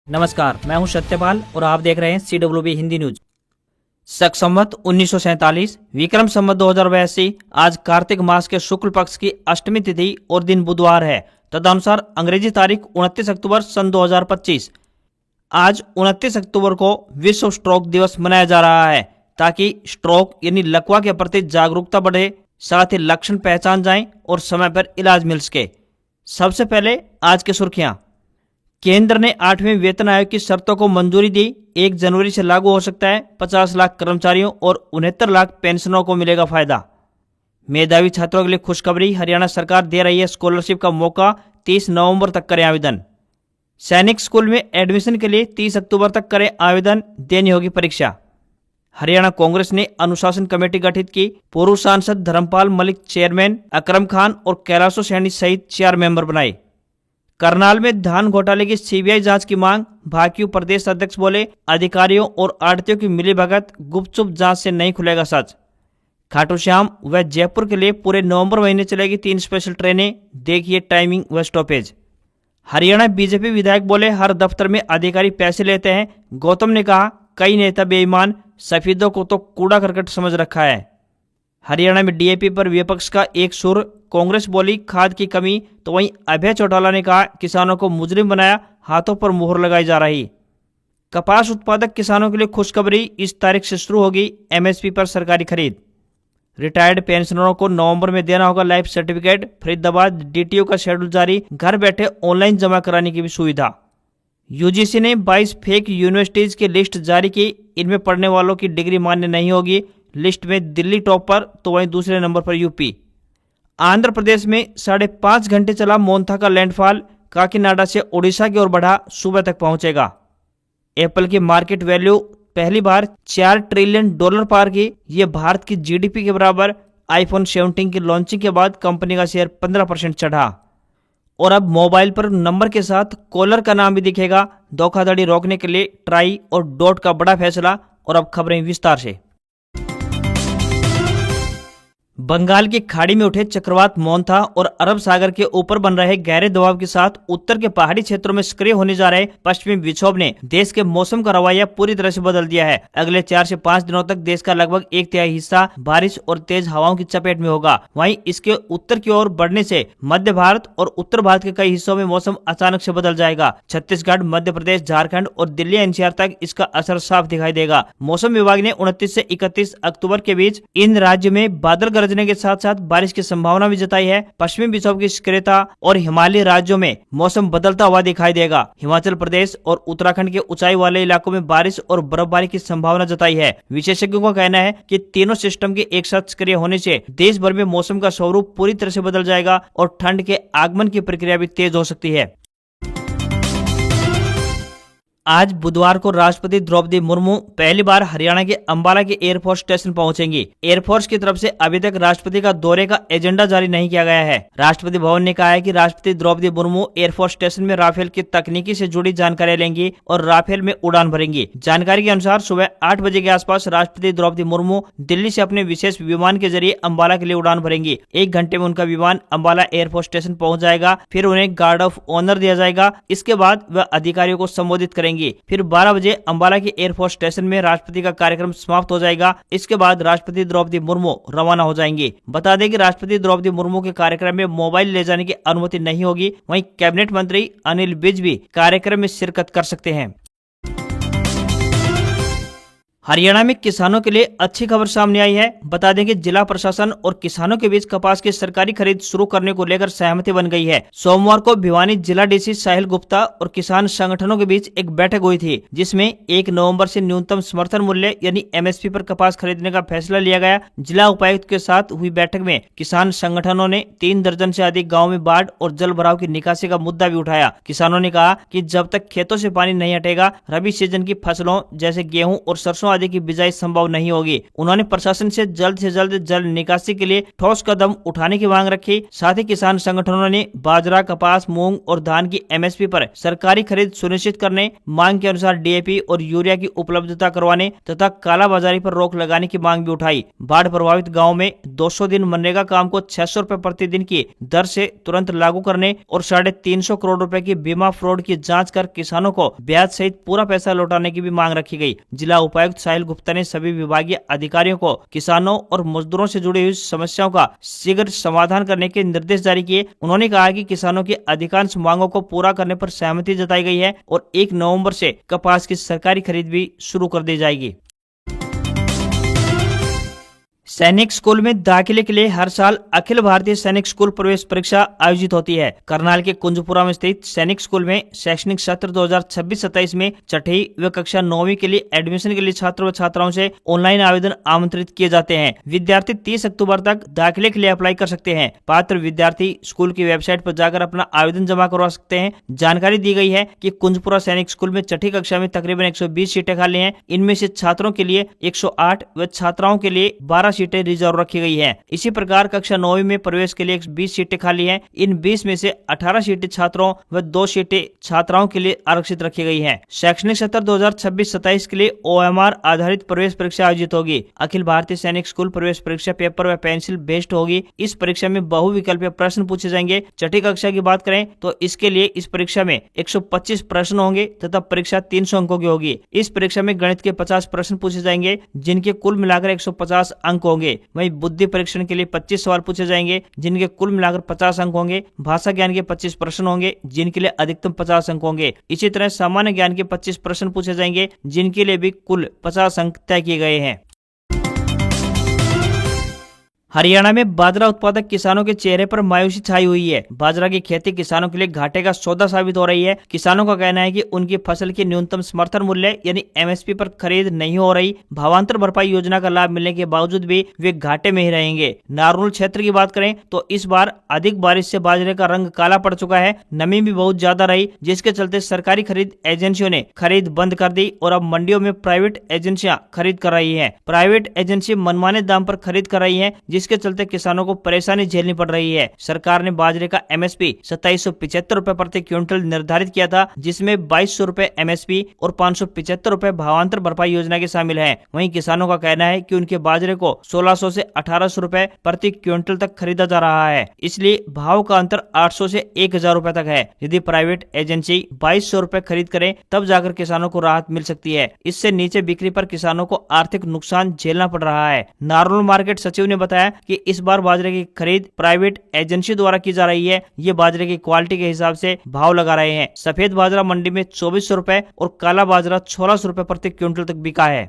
नमस्कार, मैं हूं सत्यपाल और आप देख रहे हैं CWB हिंदी न्यूज। शक संवत 1947 विक्रम संवत 2082 आज कार्तिक मास के शुक्ल पक्ष की अष्टमी तिथि और दिन बुधवार है। तदनुसार अंग्रेजी तारीख 29 अक्टूबर सन 2025। आज 29 अक्टूबर को विश्व स्ट्रोक दिवस मनाया जा रहा है ताकि स्ट्रोक यानी लकवा के प्रति जागरूकता बढ़े, साथ ही लक्षण पहचान जाएं और समय पर इलाज मिल सके। सबसे पहले आज की सुर्खियां। केंद्र ने 8वें वेतन आयोग की शर्तों को मंजूरी दी। 1 जनवरी से लागू हो सकता है। 50 लाख कर्मचारियों और 69 लाख पेंशनरों को मिलेगा फायदा। मेधावी छात्रों के लिए खुशखबरी, हरियाणा सरकार दे रही है स्कॉलरशिप का मौका। 30 नवंबर तक करें आवेदन। सैनिक स्कूल में एडमिशन के लिए 30 अक्टूबर तक करें आवेदन, देनी होगी परीक्षा। हरियाणा कांग्रेस ने अनुशासन कमेटी गठित की। पूर्व सांसद धर्मपाल मलिक चेयरमैन, अकरम खान और कैलाशो सैनी सहित 4 मेंबर बनाए। करनाल में धान घोटाले की सीबीआई जांच की मांग। भाजपा प्रदेश अध्यक्ष बोले, अधिकारियों और आड़तियों की मिलीभगत, गुपचुप जांच से नहीं खुलेगा सच। खाटू श्याम व जयपुर के लिए पूरे नवंबर महीने चलेगी 3 स्पेशल ट्रेनें, देखिए टाइमिंग व स्टॉपेज। हरियाणा बीजेपी विधायक बोले, हर दफ्तर में अधिकारी पैसे लेते हैं। गौतम ने कहा, कई नेता बेईमान, सफेदों को तो कूड़ा करकट समझ रखा है। हरियाणा में डीएपी पर विपक्ष का एक सुर। कांग्रेस बोली, खाद की कमी, तो वहीं अभय चौटाला ने कहा, किसानों को मुजरिम बनाया, हाथों पर मोहर लगाई जा रही। कपास उत्पादक किसानों के लिए खुशखबरी, इस तारीख से शुरू होगी एमएसपी पर सरकारी खरीद। रिटायर्ड पेंशनरों को नवंबर में देना होगा लाइफ सर्टिफिकेट। फरीदाबाद डीटीओ का शेड्यूल जारी, घर बैठे ऑनलाइन जमा कराने की भी सुविधा। यूजीसी ने 22 फेक यूनिवर्सिटीज की लिस्ट जारी की। इनमें पढ़ने वालों की डिग्री मान्य नहीं होगी। लिस्ट में दिल्ली टॉप पर, तो वहीं दूसरे नंबर पर यूपी। आंध्र प्रदेश में 5.5 घंटे चला मोन्था का लैंडफॉल। काकीनाडा से ओडिशा की ओर बढ़ा, सुबह तक पहुंचेगा। एप्पल की मार्केट वैल्यू पहली बार $4 ट्रिलियन पार की। ये भारत की जीडीपी के बराबर। आईफोन 17 की लॉन्चिंग के बाद कंपनी का शेयर 15% चढ़ा। और अब मोबाइल पर नंबर के साथ कॉलर का नाम भी दिखेगा। धोखाधड़ी रोकने के लिए ट्राई और डॉट का बड़ा फैसला। और अब खबरें विस्तार से। बंगाल की खाड़ी में उठे चक्रवात मोन्था और अरब सागर के ऊपर बन रहे गहरे दबाव के साथ उत्तर के पहाड़ी क्षेत्रों में सक्रिय होने जा रहे पश्चिमी विक्षोभ ने देश के मौसम का रवैया पूरी तरह से बदल दिया है। अगले 4 से 5 दिनों तक देश का लगभग 1/3 हिस्सा बारिश और तेज हवाओं की चपेट में होगा। वहीं इसके उत्तर की ओर बढ़ने से मध्य भारत और उत्तर भारत के कई हिस्सों में मौसम अचानक से बदल जाएगा। छत्तीसगढ़, मध्य प्रदेश, झारखंड और दिल्ली एनसीआर तक इसका असर साफ दिखाई देगा। मौसम विभाग ने 29 से 31 अक्टूबर के बीच इन राज्यों में बादल गरजने के साथ साथ बारिश की संभावना भी जताई है। पश्चिमी विक्षोभ की सक्रियता और हिमालयी राज्यों में मौसम बदलता हुआ दिखाई देगा। हिमाचल प्रदेश और उत्तराखंड के ऊंचाई वाले इलाकों में बारिश और बर्फबारी की संभावना जताई है। विशेषज्ञों का कहना है कि तीनों सिस्टम के एक साथ सक्रिय होने से देश भर में मौसम का स्वरूप पूरी तरह से बदल जाएगा और ठंड के आगमन की प्रक्रिया भी तेज हो सकती है। आज बुधवार को राष्ट्रपति द्रौपदी मुर्मू पहली बार हरियाणा के अंबाला के एयरफोर्स स्टेशन पहुंचेंगी। एयरफोर्स की तरफ से अभी तक राष्ट्रपति का दौरे का एजेंडा जारी नहीं किया गया है। राष्ट्रपति भवन ने कहा है कि राष्ट्रपति द्रौपदी मुर्मू एयरफोर्स स्टेशन में राफेल की तकनीकी से जुड़ी जानकारी लेंगी और राफेल में उड़ान भरेंगी। जानकारी के अनुसार सुबह 8 बजे के आसपास राष्ट्रपति द्रौपदी मुर्मू दिल्ली से अपने विशेष विमान के जरिए अंबाला के लिए उड़ान भरेंगी। 1 घंटे में उनका विमान अंबाला एयरफोर्स स्टेशन पहुंच जाएगा। फिर उन्हें गार्ड ऑफ ऑनर दिया जाएगा। इसके बाद वह अधिकारियों को संबोधित करेंगी। फिर 12 बजे अंबाला के एयरफोर्स स्टेशन में राष्ट्रपति का कार्यक्रम समाप्त हो जाएगा। इसके बाद राष्ट्रपति द्रौपदी मुर्मू रवाना हो जाएंगे। बता दें कि राष्ट्रपति द्रौपदी मुर्मू के कार्यक्रम में मोबाइल ले जाने की अनुमति नहीं होगी। वहीं कैबिनेट मंत्री अनिल विज भी कार्यक्रम में शिरकत कर सकते हैं। हरियाणा में किसानों के लिए अच्छी खबर सामने आई है। बता दें कि जिला प्रशासन और किसानों के बीच कपास की सरकारी खरीद शुरू करने को लेकर सहमति बन गई है। सोमवार को भिवानी जिला डीसी साहिल गुप्ता और किसान संगठनों के बीच एक बैठक हुई थी, जिसमें 1 नवंबर से न्यूनतम समर्थन मूल्य यानी एमएसपी पर कपास खरीदने का फैसला लिया गया। जिला उपायुक्त के साथ हुई बैठक में किसान संगठनों ने 3 दर्जन से अधिक गाँव में बाढ़ और जल भराव की निकासी का मुद्दा भी उठाया। किसानों ने कहा कि जब तक खेतों से पानी नहीं हटेगा, रबी सीजन की फसलों जैसे गेहूँ और सरसों वादे की बिजाई संभव नहीं होगी। उन्होंने प्रशासन से जल्द जल निकासी के लिए ठोस कदम उठाने की मांग रखी। साथ ही किसान संगठनों ने बाजरा, कपास, मूंग और धान की एमएसपी पर सरकारी खरीद सुनिश्चित करने, मांग के अनुसार डीएपी और यूरिया की उपलब्धता करवाने तथा कालाबाजारी पर रोक लगाने की मांग भी उठाई। बाढ़ प्रभावित गाँव में 200 दिन मनरेगा काम को 600 रुपए प्रतिदिन की दर से तुरंत लागू करने और 350 करोड़ रुपए की बीमा फ्रॉड की जांच कर किसानों को ब्याज सहित पूरा पैसा लौटाने की भी मांग रखी गई। जिला उपायुक्त साहिल गुप्ता ने सभी विभागीय अधिकारियों को किसानों और मजदूरों से जुड़ी हुई समस्याओं का शीघ्र समाधान करने के निर्देश जारी किए। उन्होंने कहा कि किसानों की अधिकांश मांगों को पूरा करने पर सहमति जताई गई है और 1 नवंबर से कपास की सरकारी खरीद भी शुरू कर दी जाएगी। सैनिक स्कूल में दाखिले के लिए हर साल अखिल भारतीय सैनिक स्कूल प्रवेश परीक्षा आयोजित होती है। करनाल के कुंजपुरा में स्थित सैनिक स्कूल में शैक्षणिक सत्र 2026-27 में छठी व कक्षा 9वीं के लिए एडमिशन के लिए छात्र व छात्राओं से ऑनलाइन आवेदन आमंत्रित किए जाते हैं। विद्यार्थी 30 अक्टूबर तक दाखिले के लिए अप्लाई कर सकते हैं। पात्र विद्यार्थी स्कूल की वेबसाइट पर जाकर अपना आवेदन जमा करवा सकते हैं। जानकारी दी गई है कि कुंजपुरा सैनिक स्कूल में छठी कक्षा में तकरीबन 120 सीटें खाली हैं। इनमें से छात्रों के लिए 108 व छात्राओं के लिए 12 सीटें रिजर्व रखी गई हैं। इसी प्रकार कक्षा 9वीं में प्रवेश के लिए 20 सीटें खाली हैं। इन 20 में से 18 सीटें छात्रों व 2 सीटें छात्राओं के लिए आरक्षित रखी गई हैं। शैक्षणिक सत्र 2026-27 के लिए ओएमआर आधारित प्रवेश परीक्षा आयोजित होगी। अखिल भारतीय सैनिक स्कूल प्रवेश परीक्षा पेपर व पेंसिल बेस्ड होगी। इस परीक्षा में बहुविकल्पीय प्रश्न पूछे जाएंगे। छठी कक्षा की बात करें तो इसके लिए इस परीक्षा में 125 प्रश्न होंगे तथा परीक्षा 300 अंकों की होगी। इस परीक्षा में गणित के 50 प्रश्न पूछे जाएंगे जिनके कुल मिलाकर 150 अंक होंगे। वहीं बुद्धि परीक्षण के लिए 25 सवाल पूछे जाएंगे जिनके कुल मिलाकर 50 अंक होंगे। भाषा ज्ञान के 25 प्रश्न होंगे जिनके लिए अधिकतम 50 अंक होंगे। इसी तरह सामान्य ज्ञान के 25 प्रश्न पूछे जाएंगे जिनके लिए भी कुल 50 अंक तय किए गए हैं। हरियाणा में बाजरा उत्पादक किसानों के चेहरे पर मायूसी छाई हुई है। बाजरा की खेती किसानों के लिए घाटे का सौदा साबित हो रही है। किसानों का कहना है कि उनकी फसल की न्यूनतम समर्थन मूल्य यानी एमएसपी पर खरीद नहीं हो रही। भावांतर भरपाई योजना का लाभ मिलने के बावजूद भी वे घाटे में ही रहेंगे। नारनौल क्षेत्र की बात करें तो इस बार अधिक बारिश से बाजरे का रंग काला पड़ चुका है। नमी भी बहुत ज्यादा रही जिसके चलते सरकारी खरीद एजेंसियों ने खरीद बंद कर दी और अब मंडियों में प्राइवेट एजेंसियां खरीद कर रही है। प्राइवेट एजेंसी मनमाने दाम पर खरीद कर रही है जिसके चलते किसानों को परेशानी झेलनी पड़ रही है। सरकार ने बाजरे का एमएसपी 2775 रुपए प्रति क्विंटल निर्धारित किया था जिसमें 2200 रुपए एमएसपी और 575 रुपए भावांतर भरपाई योजना के शामिल हैं। वहीं किसानों का कहना है कि उनके बाजरे को 1600 से 1800 रुपए प्रति क्विंटल तक खरीदा जा रहा है, इसलिए भाव का अंतर 800 से 1000 रुपए तक है। यदि प्राइवेट एजेंसी 2200 रुपए खरीद करे तब जाकर किसानों को राहत मिल सकती है। इससे नीचे बिक्री पर किसानों को आर्थिक नुकसान झेलना पड़ रहा है। नारनौल मार्केट सचिव ने बताया कि इस बार बाजरे की खरीद प्राइवेट एजेंसी द्वारा की जा रही है। ये बाजरे की क्वालिटी के हिसाब से भाव लगा रहे हैं। सफेद बाजरा मंडी में 2400 रुपए और काला बाजरा 1600 रुपए प्रति क्विंटल तक बिका है।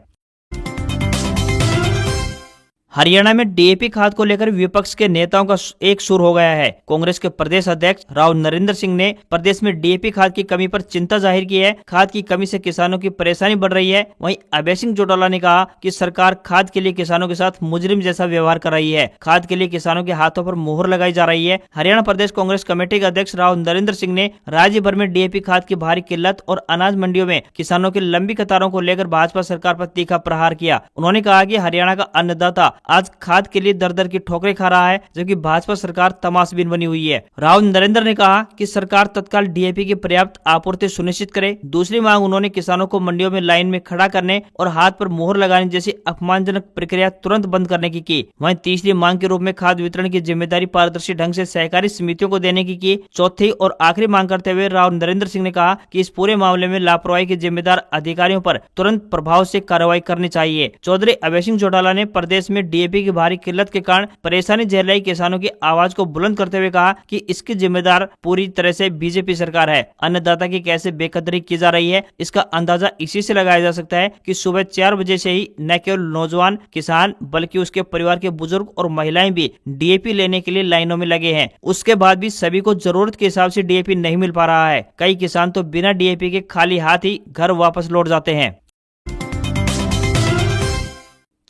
हरियाणा में डीएपी खाद को लेकर विपक्ष के नेताओं का एक सुर हो गया है। कांग्रेस के प्रदेश अध्यक्ष राव नरेंद्र सिंह ने प्रदेश में डीएपी खाद की कमी पर चिंता जाहिर की है। खाद की कमी से किसानों की परेशानी बढ़ रही है। वहीं अभय सिंह चौटाला ने कहा कि सरकार खाद के लिए किसानों के साथ मुजरिम जैसा व्यवहार कर रही है। खाद के लिए किसानों के हाथों पर मोहर लगाई जा रही है। हरियाणा प्रदेश कांग्रेस कमेटी के अध्यक्ष राव नरेंद्र सिंह ने राज्य भर में डीएपी खाद की भारी किल्लत और अनाज मंडियों में किसानों की लंबी कतारों को लेकर भाजपा सरकार पर तीखा प्रहार किया। उन्होंने कहा कि हरियाणा का अन्नदाता आज खाद के लिए दर दर की ठोकरें खा रहा है जबकि भाजपा सरकार तमाशबीन बनी हुई है। राव नरेंद्र ने कहा कि सरकार तत्काल डीएपी की पर्याप्त आपूर्ति सुनिश्चित करे। दूसरी मांग उन्होंने किसानों को मंडियों में लाइन में खड़ा करने और हाथ पर मोहर लगाने जैसी अपमानजनक प्रक्रिया तुरंत बंद करने की। वहीं तीसरी मांग के रूप में खाद वितरण की जिम्मेदारी पारदर्शी ढंग से सहकारी समितियों को देने की। चौथी और आखिरी मांग करते हुए राव नरेंद्र सिंह ने कहा कि इस पूरे मामले में लापरवाही के जिम्मेदार अधिकारियों पर तुरंत प्रभाव से कार्रवाई करनी चाहिए। चौधरी अभय सिंह चौटाला ने प्रदेश में डीएपी की भारी किल्लत के कारण परेशानी झेल रही किसानों की आवाज को बुलंद करते हुए कहा कि इसकी जिम्मेदार पूरी तरह से बीजेपी सरकार है। अन्नदाता की कैसे बेकदरी की जा रही है इसका अंदाजा इसी से लगाया जा सकता है कि सुबह 4 बजे से ही न केवल नौजवान किसान बल्कि उसके परिवार के बुजुर्ग और महिलाएं भी डीएपी लेने के लिए लाइनों में लगे हैं। उसके बाद भी सभी को जरूरत के हिसाब से डीएपी नहीं मिल पा रहा है। कई किसान तो बिना डीएपी के खाली हाथ ही घर वापस लौट जाते हैं।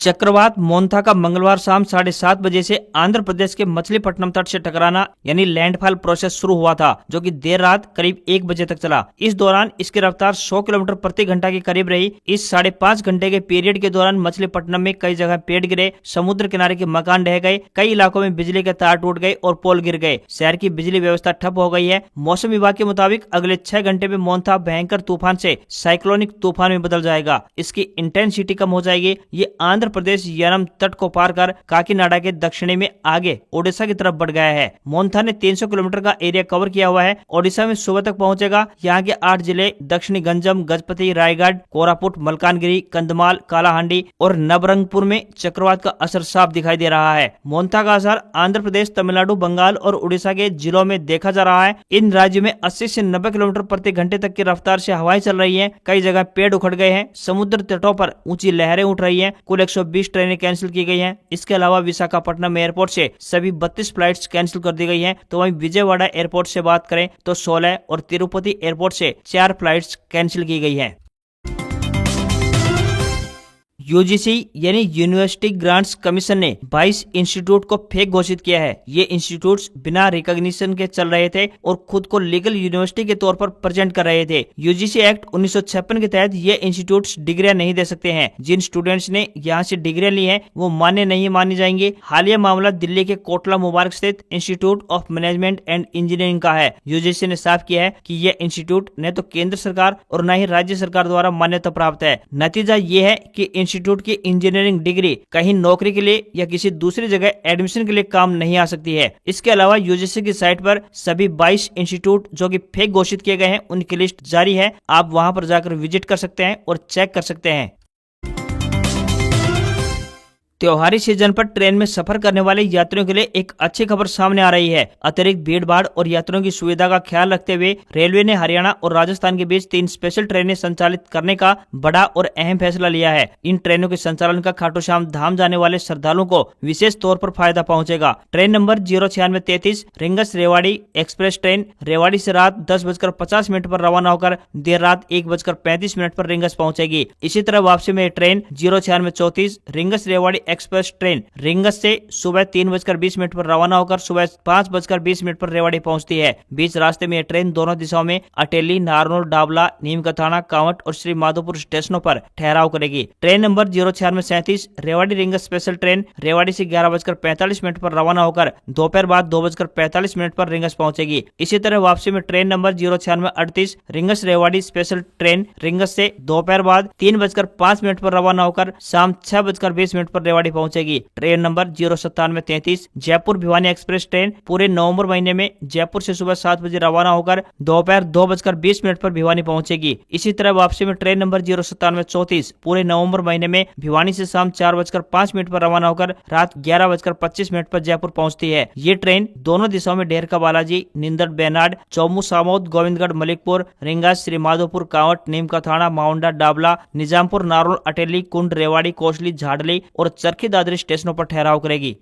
चक्रवात मोन्था का मंगलवार शाम 7:30 बजे से आंध्र प्रदेश के मछलीपट्टनम तट से टकराना यानी लैंडफॉल प्रोसेस शुरू हुआ था, जो कि देर रात करीब 1 बजे तक चला। इस दौरान इसकी रफ्तार 100 किलोमीटर प्रति घंटा के करीब रही। इस 5.5 घंटे के पीरियड के दौरान मछलीपट्टनम में कई जगह पेड़ गिरे, समुद्र किनारे के मकान ढह गए, कई इलाकों में बिजली के तार टूट गए और पोल गिर गए। शहर की बिजली व्यवस्था ठप हो गई है। मौसम विभाग के मुताबिक अगले 6 घंटे में मोन्था भयंकर तूफान से साइक्लोनिक तूफान में बदल जाएगा। इसकी इंटेंसिटी कम हो जाएगी। ये आंध्र प्रदेश यनम तट को पार कर काकीनाडा के दक्षिणी में आगे ओडिशा की तरफ बढ़ गया है। मोन्था ने 300 किलोमीटर का एरिया कवर किया हुआ है। ओडिशा में सुबह तक पहुंचेगा। यहाँ के 8 जिले दक्षिणी गंजम, गजपति, रायगढ़, कोरापुट, मलकानगिरी, कंधमाल, कालाहांडी और नवरंगपुर में चक्रवात का असर साफ दिखाई दे रहा है। मोन्था का असर आंध्र प्रदेश, तमिलनाडु, बंगाल और उड़ीसा के जिलों में देखा जा रहा है। इन राज्यों में 80 से 90 किलोमीटर प्रति घंटे तक की रफ्तार से हवाएं चल रही हैं। कई जगह पेड़ उखड़ गए हैं। समुद्र तटों पर ऊंची लहरें उठ रही हैं। कुल 120 ट्रेनें कैंसिल की गई हैं। इसके अलावा विशाखापट्टनम एयरपोर्ट से सभी 32 फ्लाइट्स कैंसिल कर दी गई हैं। तो वहीं विजयवाड़ा एयरपोर्ट से बात करें तो 16 और तिरुपति एयरपोर्ट से 4 फ्लाइट्स कैंसिल की गई हैं। यूजीसी यानी यूनिवर्सिटी ग्रांट्स कमीशन ने 22 इंस्टीट्यूट को फेक घोषित किया है। ये इंस्टीट्यूट्स बिना रिकॉग्निशन के चल रहे थे और खुद को लीगल यूनिवर्सिटी के तौर पर प्रेजेंट कर रहे थे। यूजीसी एक्ट 1956 के तहत ये इंस्टीट्यूट्स डिग्रियां नहीं दे सकते हैं। जिन स्टूडेंट्स ने यहाँ से डिग्रियां ली हैं वो मान्य नहीं मानी जाएंगी। हालिया मामला दिल्ली के कोटला मुबारक स्थित institute of management and engineering का है। यूजीसी ने साफ किया है कि यह इंस्टीट्यूट न तो केंद्र सरकार और न ही राज्य सरकार द्वारा मान्यता प्राप्त है। नतीजा ये है कि इंस्टीट्यूट की इंजीनियरिंग डिग्री कहीं नौकरी के लिए या किसी दूसरी जगह एडमिशन के लिए काम नहीं आ सकती है। इसके अलावा यूजीसी की साइट पर सभी 22 इंस्टीट्यूट जो कि फेक घोषित किए गए हैं उनकी लिस्ट जारी है। आप वहां पर जाकर विजिट कर सकते हैं और चेक कर सकते हैं। त्योहारी सीजन पर ट्रेन में सफर करने वाले यात्रियों के लिए एक अच्छी खबर सामने आ रही है। अतिरिक्त भीड़ भाड़ और यात्रियों की सुविधा का ख्याल रखते हुए रेलवे ने हरियाणा और राजस्थान के बीच 3 स्पेशल ट्रेनें संचालित करने का बड़ा और अहम फैसला लिया है। इन ट्रेनों के संचालन का खाटू श्याम धाम जाने वाले श्रद्धालुओं को विशेष तौर पर फायदा पहुंचेगा। Train number 09633 rings Rewari express train Rewari से रात 10:50 पर रवाना होकर देर रात 1:35 पर रिंगस पहुंचेगी। इसी तरह वापसी में train 09634 rings Rewari express train rings से सुबह 3:20 पर रवाना होकर सुबह 5:20 पर रेवाड़ी पहुंचती है। बीच रास्ते में यह ट्रेन दोनों दिशाओं में अटेली, नारनौल, डाबला, नीमकाथाना, कांवट और श्री माधोपुर स्टेशनों पर ठहराव करेगी। Train number 09637 Rewari rings special train Rewari से 11:45 पर रवाना होकर दोपहर बाद 2:45 पर रिंगस पहुंचेगी। इसी तरह वापसी में train number 09638 rings Rewari special train rings से दोपहर बाद 3:05 पर रवाना होकर शाम 6:20 पर रेवाड़ी पहुंचेगी। Train number 09733 Jaipur Bhiwani express train पूरे नवंबर महीने में जयपुर से सुबह 7 बजे रवाना होकर दोपहर 2:20 पर भिवानी पहुंचेगी। इसी तरह वापसी में ट्रेन नंबर 09734 पूरे नवंबर महीने में भिवानी से शाम 4:05 पर रवाना होकर रात 11:25 पर जयपुर पहुंचती है। ये ट्रेन दोनों दिशाओं में ढेरका बालाजी, निंदड़, बेनाड, चौमू, सामोद, गोविंदगढ़, मलिकपुर, रिंगास, श्री माधोपुर, कांवट, नीमकाथाना, माउंडा, डाबला, निजामपुर, नारोल, अटेली, कुंड, रेवाड़ी, कोसली, झाड़ली और चरखी दादरी स्टेशनों पर ठहराव करेगी।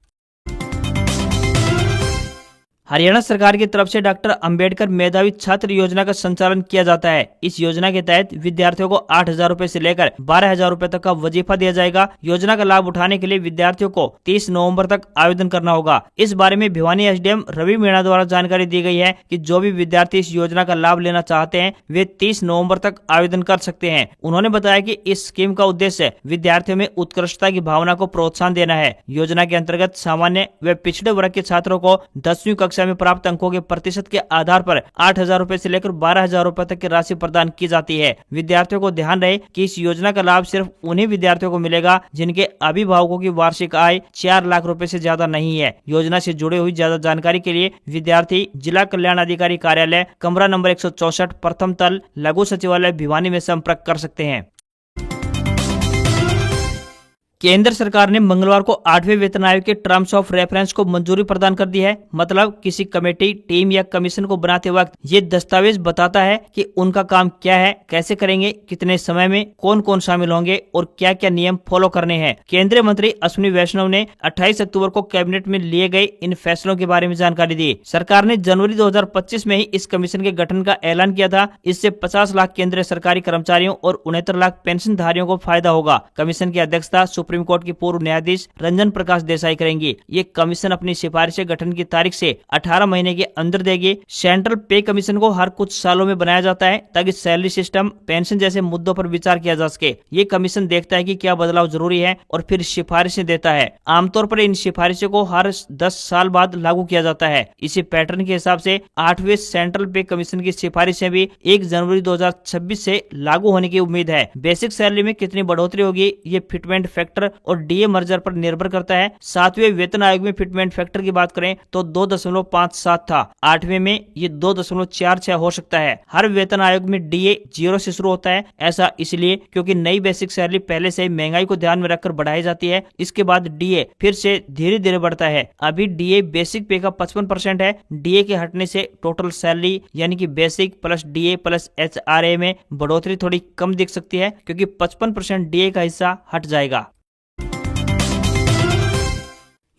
हरियाणा सरकार की तरफ से डॉक्टर अंबेडकर मेधावी छात्र योजना का संचालन किया जाता है। इस योजना के तहत विद्यार्थियों को 8,000 रूपए से लेकर 12,000 रूपए तक का वजीफा दिया जाएगा। योजना का लाभ उठाने के लिए विद्यार्थियों को 30 नवंबर तक आवेदन करना होगा। इस बारे में भिवानी एसडीएम रवि मीणा द्वारा जानकारी दी गई है कि जो भी विद्यार्थी इस योजना का लाभ लेना चाहते हैं वे 30 नवम्बर तक आवेदन कर सकते हैं। उन्होंने बताया कि इस स्कीम का उद्देश्य विद्यार्थियों में उत्कृष्टता की भावना को प्रोत्साहन देना है। योजना के अंतर्गत सामान्य व पिछड़े वर्ग के छात्रों को 10वीं कक्षा में प्राप्त अंकों के प्रतिशत के आधार पर 8,000 रूपए से लेकर 12,000 रूपए तक की राशि प्रदान की जाती है। विद्यार्थियों को ध्यान रहे कि इस योजना का लाभ सिर्फ उन्हीं विद्यार्थियों को मिलेगा जिनके अभिभावकों की वार्षिक आय 4 लाख रूपए से ज्यादा नहीं है। योजना से जुड़ी हुई ज्यादा जानकारी के लिए विद्यार्थी जिला कल्याण अधिकारी कार्यालय, कमरा नंबर 164, प्रथम तल, लघु सचिवालय, भिवानी में संपर्क कर सकते हैं। केंद्र सरकार ने मंगलवार को 8वें वेतन आयोग के टर्म्स ऑफ रेफरेंस को मंजूरी प्रदान कर दी है। मतलब किसी कमेटी, टीम या कमीशन को बनाते वक्त ये दस्तावेज बताता है कि उनका काम क्या है, कैसे करेंगे, कितने समय में, कौन कौन शामिल होंगे और क्या क्या नियम फॉलो करने हैं। केंद्रीय मंत्री अश्विनी वैष्णव ने 28 अक्टूबर को कैबिनेट में लिए गए इन फैसलों के बारे में जानकारी दी। सरकार ने जनवरी 2025 में ही इस कमीशन के गठन का ऐलान किया था। इससे 50 लाख केंद्रीय सरकारी कर्मचारियों और 69 लाख पेंशन धारियों को फायदा होगा। कमीशन की अध्यक्षता सुप्रीम कोर्ट की पूर्व न्यायाधीश रंजन प्रकाश देसाई करेंगी। ये कमीशन अपनी सिफारिशें गठन की तारीख से 18 महीने के अंदर देगी। सेंट्रल पे कमीशन को हर कुछ सालों में बनाया जाता है ताकि सैलरी सिस्टम, पेंशन जैसे मुद्दों पर विचार किया जा सके। ये कमीशन देखता है कि क्या बदलाव जरूरी है और फिर सिफारिशें देता है। आमतौर पर इन सिफारिशों को हर 10 साल बाद लागू किया जाता है। इसी पैटर्न के हिसाब से 8वें सेंट्रल पे कमीशन की सिफारिशें भी 1 जनवरी 2026 से लागू होने की उम्मीद है। बेसिक सैलरी में कितनी बढ़ोतरी होगी ये फिटमेंट फैक्टर और डीए मर्जर पर निर्भर करता है। 7वें वेतन आयोग में फिटमेंट फैक्टर की बात करें तो 2.57 था। 8वें में ये 2.46 हो सकता है। हर वेतन आयोग में डीए 0 से शुरू होता है। ऐसा इसलिए क्योंकि नई बेसिक सैलरी पहले से महंगाई को ध्यान में रखकर बढ़ाई जाती है। इसके बाद डीए फिर से धीरे धीरे बढ़ता है। अभी डीए बेसिक पे का 55% है। डीए के हटने से टोटल सैलरी यानी कि basic plus DA plus HRA में बढ़ोतरी थोड़ी कम दिख सकती है क्योंकि 55% डीए का हिस्सा हट जाएगा।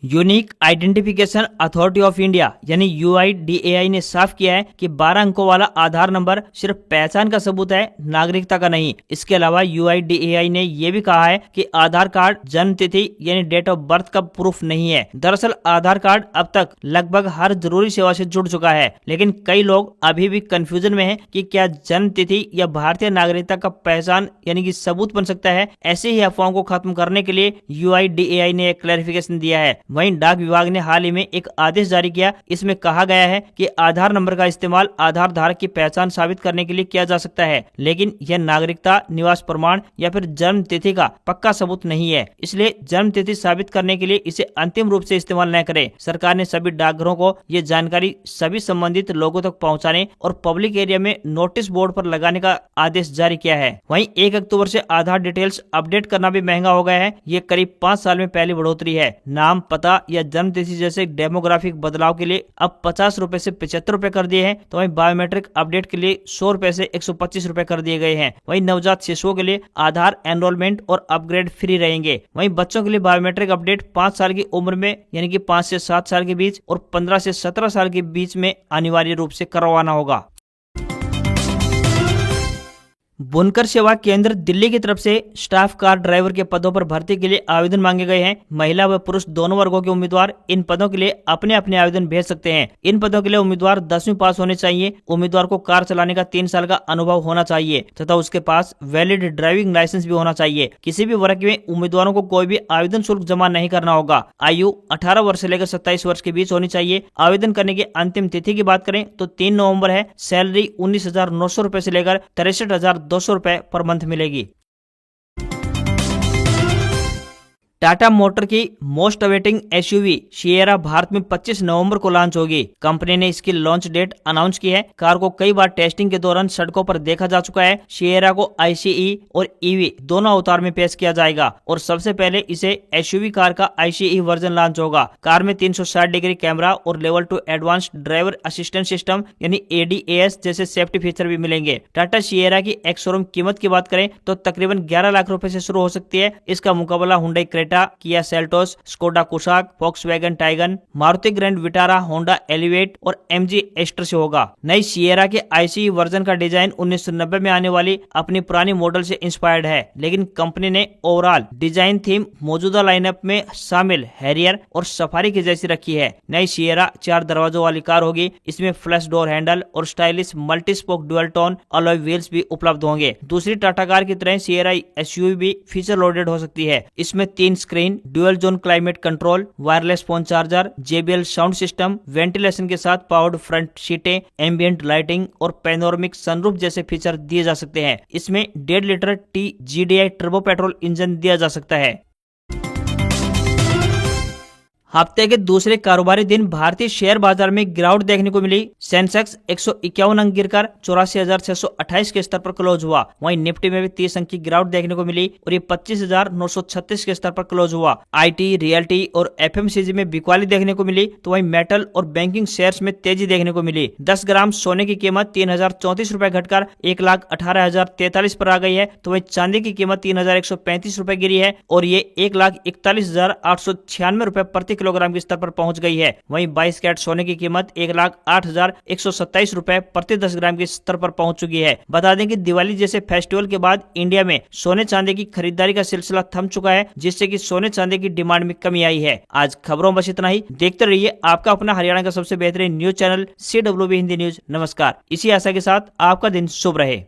Unique identification authority of India यानी यूआईडीएआई ने साफ किया है कि 12 अंकों वाला आधार नंबर सिर्फ पहचान का सबूत है, नागरिकता का नहीं। इसके अलावा यूआईडीएआई ने यह भी कहा है कि आधार कार्ड जन्म तिथि यानी डेट ऑफ बर्थ का प्रूफ नहीं है। दरअसल आधार कार्ड अब तक लगभग हर जरूरी सेवा से जुड़ चुका है, लेकिन कई लोग अभी भी कंफ्यूजन में हैं कि क्या जन्म तिथि या भारतीय नागरिकता का पहचान यानी कि सबूत बन सकता है। ऐसे ही अफवाहों को खत्म करने के लिए यूआईडीएआई ने एक क्लैरिफिकेशन दिया है। वहीं डाक विभाग ने हाल ही में एक आदेश जारी किया। इसमें कहा गया है कि आधार नंबर का इस्तेमाल आधार धारक की पहचान साबित करने के लिए किया जा सकता है, लेकिन यह नागरिकता, निवास प्रमाण या फिर जन्म तिथि का पक्का सबूत नहीं है। इसलिए जन्म तिथि साबित करने के लिए इसे अंतिम रूप से इस्तेमाल न करें। सरकार ने सभी डाकघरों को ये जानकारी सभी संबंधित लोगों तक पहुँचाने और पब्लिक एरिया में नोटिस बोर्ड पर लगाने का आदेश जारी किया है। वहीं 1 अक्टूबर से आधार डिटेल्स अपडेट करना भी महंगा हो गया है। ये करीब 5 साल में पहली बढ़ोतरी है। नाम, पता या जन्म तिथि जैसे डेमोग्राफिक बदलाव के लिए अब 50 रुपए से 75 रुपए कर दिए हैं। तो वहीं बायोमेट्रिक अपडेट के लिए 100 रुपए से 125 रुपए कर दिए गए हैं। वहीं नवजात शिशुओं के लिए आधार एनरोलमेंट और अपग्रेड फ्री रहेंगे। वहीं बच्चों के लिए बायोमेट्रिक अपडेट 5 साल की उम्र में यानी कि 5 से 7 साल के बीच और 15 से 17 साल के बीच में अनिवार्य रूप से करवाना होगा। बुनकर सेवा केंद्र दिल्ली की तरफ से स्टाफ कार ड्राइवर के पदों पर भर्ती के लिए आवेदन मांगे गए हैं। महिला व पुरुष दोनों वर्गों के उम्मीदवार इन पदों के लिए अपने अपने आवेदन भेज सकते हैं। इन पदों के लिए उम्मीदवार 10वीं पास होने चाहिए। उम्मीदवार को कार चलाने का 3 साल का अनुभव होना चाहिए तथा उसके पास वैलिड ड्राइविंग लाइसेंस भी होना चाहिए। किसी भी वर्ग में उम्मीदवारों को कोई भी आवेदन शुल्क जमा नहीं करना होगा। आयु 18 वर्ष से लेकर 27 वर्ष के बीच होनी चाहिए। आवेदन करने की अंतिम तिथि की बात करें तो 3 नवंबर है। सैलरी 19,900 रुपए से लेकर 63,200 रुपए पर मंथ मिलेगी। टाटा मोटर की most awaiting SUV Sierra Bharat में 25 नवंबर को लॉन्च होगी। कंपनी ने इसकी लॉन्च डेट अनाउंस की है। कार को कई बार टेस्टिंग के दौरान सड़कों पर देखा जा चुका है। सिएरा को आईसीई और ईवी दोनों अवतार में पेश किया जाएगा और सबसे पहले इसे एसयूवी कार का आईसीई वर्जन लॉन्च होगा। कार में 360 डिग्री कैमरा और level 2 advanced driver assistant system यानी एडीएएस जैसे सेफ्टी फीचर भी मिलेंगे। टाटा सिएरा की एक शोरूम कीमत की बात करें तो तकरीबन 11 लाख रुपए से शुरू हो सकती है। इसका मुकाबला हुंडई किया Seltos, Skoda Kushaq, Volkswagen Taigun, Maruti grand Vitara, Honda Elevate और एमजी एस्टर से होगा। नई सिएरा के आईसी वर्जन का डिजाइन 1990 में आने वाली अपनी पुरानी मॉडल से इंस्पायर्ड है, लेकिन कंपनी ने ओवरऑल डिजाइन थीम मौजूदा लाइनअप में शामिल हैरियर और सफारी की जैसी रखी है। नई सिएरा 4 दरवाजों वाली कार होगी। इसमें फ्लैश डोर हैंडल और stylish multi spoke dual tone alloy wheels भी उपलब्ध होंगे। दूसरी टाटा कार की तरह सिएरा एसयूवी भी फीचर लोडेड हो सकती है। इसमें 3 screen, dual zone climate control, wireless phone charger, JBL sound system, ventilation के साथ पावर्ड फ्रंट सीटें, एम्बियंट लाइटिंग और पैनोरमिक सनरूफ जैसे फीचर दिए जा सकते हैं। इसमें 1.5 litre TGDI turbo petrol engine दिया जा सकता है। हफ्ते के दूसरे कारोबारी दिन भारतीय शेयर बाजार में गिरावट देखने को मिली। सेंसेक्स 151 अंक गिरकर 84,628 के स्तर पर क्लोज हुआ। वहीं निफ्टी में भी 30 अंक की गिरावट देखने को मिली और ये 25,936 के स्तर पर क्लोज हुआ। IT, रियल्टी और FMCG में बिकवाली देखने को मिली तो वहीं मेटल और बैंकिंग शेयर्स में तेजी देखने को मिली। 10 ग्राम सोने की कीमत 3,034 रुपए घटकर 1,18,043 पर आ गई है तो वहीं चांदी की कीमत 3,135 रुपए गिरी है और ये 1,41,896 रुपए प्रति किलोग्राम के स्तर पर पहुंच गई है। वहीं 22 कैरेट सोने की कीमत 1,08,127 रुपए प्रति 10 ग्राम के स्तर पर पहुंच चुकी है। बता दें कि दिवाली जैसे फेस्टिवल के बाद इंडिया में सोने चांदी की खरीदारी का सिलसिला थम चुका है, जिससे कि सोने चांदी की डिमांड में कमी आई है। आज खबरों में बस इतना ही। देखते रहिए आपका अपना हरियाणा का सबसे बेहतरीन news channel CWB Hindi news. नमस्कार। इसी आशा के साथ आपका दिन शुभ रहे।